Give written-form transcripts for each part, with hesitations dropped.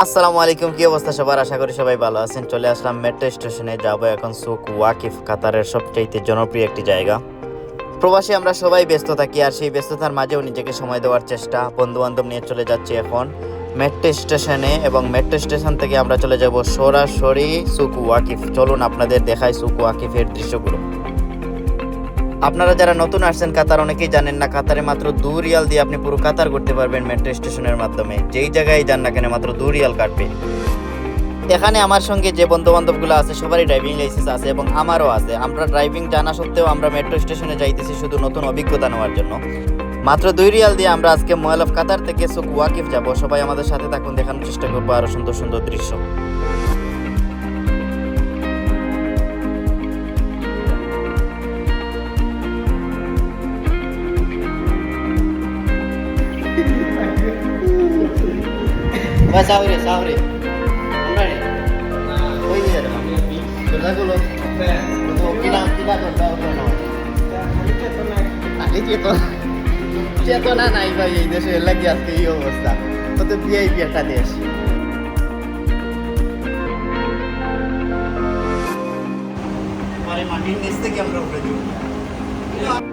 আসসালামু আলাইকুম, কি অবস্থা সবার? আশা করি সবাই ভালো আছেন। চলে আসলাম মেট্রো স্টেশনে, যাব এখন সুক ওয়াকিফ, কাতারের সবচাইতে জনপ্রিয় একটি জায়গা। প্রবাসী আমরা সবাই ব্যস্ত থাকি, আর সেই ব্যস্ততার মাঝেও নিজেকে সময় দেওয়ার চেষ্টা। বন্ধু বান্ধব নিয়ে চলে যাচ্ছি এখন মেট্রো স্টেশনে, এবং মেট্রো স্টেশন থেকে আমরা চলে যাব সরাসরি সুক ওয়াকিফ। চলুন আপনাদের দেখাই সুক ওয়াকিফের দৃশ্যগুলো। আপনারা যারা নতুন আসছেন কাতার, অনেকেই জানেন না কাতারে মাত্র 2 রিয়াল দিয়ে আপনি পুরো কাতার করতে পারবেন মেট্রো স্টেশনের মাধ্যমে। যেই জায়গায় যান না কেন মাত্র 2 রিয়াল কাটবে। এখানে আমার সঙ্গে যে বন্ধু বান্ধবগুলো আছে সবারই ড্রাইভিং লাইসেন্স আছে এবং আমারও আছে। আমরা ড্রাইভিং জানা সত্ত্বেও আমরা মেট্রো স্টেশনে যাইতেছি শুধু নতুন অভিজ্ঞতা নেওয়ার জন্য। মাত্র 2 রিয়াল দিয়ে আমরা আজকে মল অফ কাতার থেকে সুক ওয়াকিফ যাব। সবাই আমাদের সাথে থাকুন, দেখানোর চেষ্টা করবো আরো সুন্দর সুন্দর দৃশ্য। সাউরে সাউরে আমরা রে ওই যে কথাগুলো কিলা কিলা কথা না আগে চেতনা নাই ভাই এই দেশে, এর লাগে আজকে এই অবস্থা। তো ভিআইপি একটা দেশ।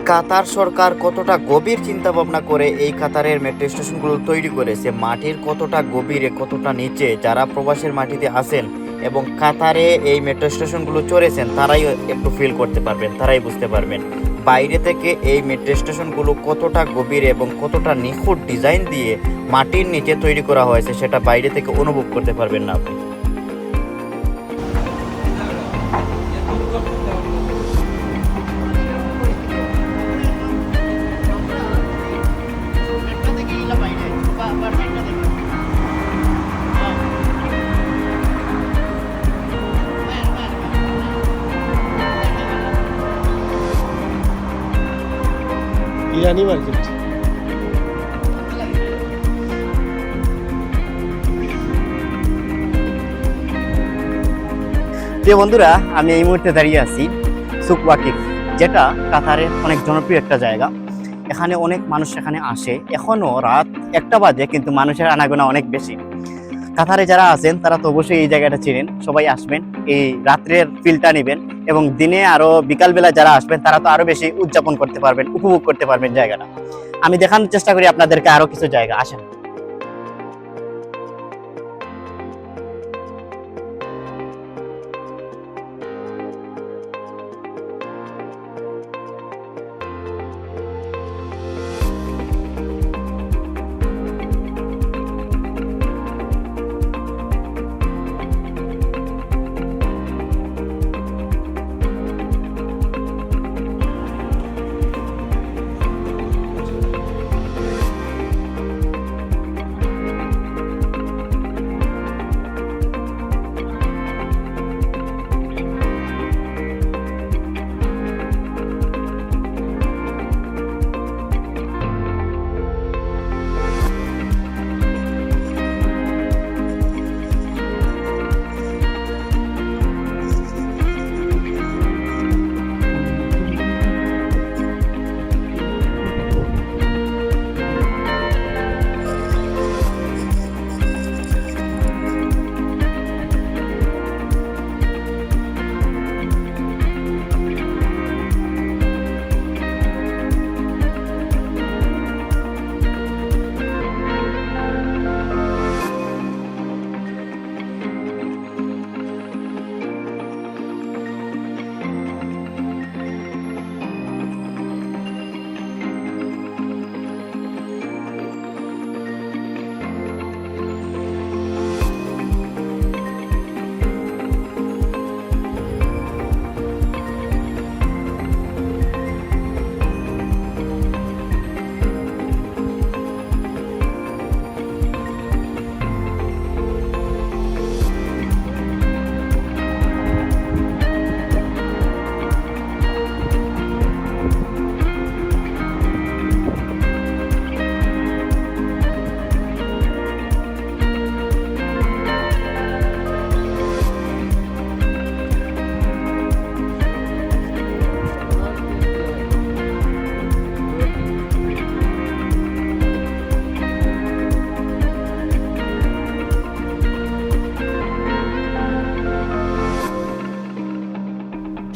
কাতার সরকার কতটা গভীর চিন্তা ভাবনা করে এই কাতারের মেট্রো স্টেশনগুলো তৈরি করেছে, মাটির কতটা গভীরে কতটা নিচে, যারা প্রবাসের মাটিতে আছেন এবং কাতারে এই মেট্রো স্টেশনগুলো চড়েছেন তারাই একটু ফিল করতে পারবেন, তারাই বুঝতে পারবেন বাইরে থেকে এই মেট্রো স্টেশনগুলো কতটা গভীরে এবং কতটা নিখুঁত ডিজাইন দিয়ে মাটির নিচে তৈরি করা হয়েছে, সেটা বাইরে থেকে অনুভব করতে পারবেন না আপনি। ইরানি মার্কেট। প্রিয় বন্ধুরা, আমি এই মুহূর্তে দাঁড়িয়ে আছি সুক ওয়াকিফ, যেটা কাতারের অনেক জনপ্রিয় একটা জায়গা। এখানে অনেক মানুষ এখানে আসে। এখনও রাত 1টা বাজে, কিন্তু মানুষের আনাগোনা অনেক বেশি। কাতারে যারা আছেন তারা তো অবশ্যই এই জায়গাটা চিনেন। সবাই আসবেন, এই রাত্রের ফিলটা নেবেন, এবং দিনে আরো বিকালবেলা যারা আসবেন তারা তো আরো বেশি উদযাপন করতে পারবেন, উপভোগ করতে পারবেন জায়গাটা। আমি দেখানোর চেষ্টা করি আপনাদেরকে আরো কিছু জায়গা। আসেন।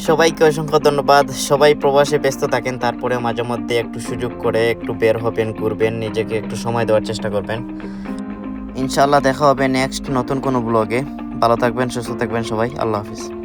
সবাইকে অসংখ্য ধন্যবাদ। সবাই প্রবাসে ব্যস্ত থাকেন, তারপরে মাঝে মধ্যে একটু সুযোগ করে একটু বের হবেন, ঘুরবেন, নিজেকে একটু সময় দেওয়ার চেষ্টা করবেন। ইনশাআল্লাহ দেখা হবে নেক্সট নতুন কোনো ব্লগে। ভালো থাকবেন, সুস্থ থাকবেন সবাই। আল্লাহ হাফিজ।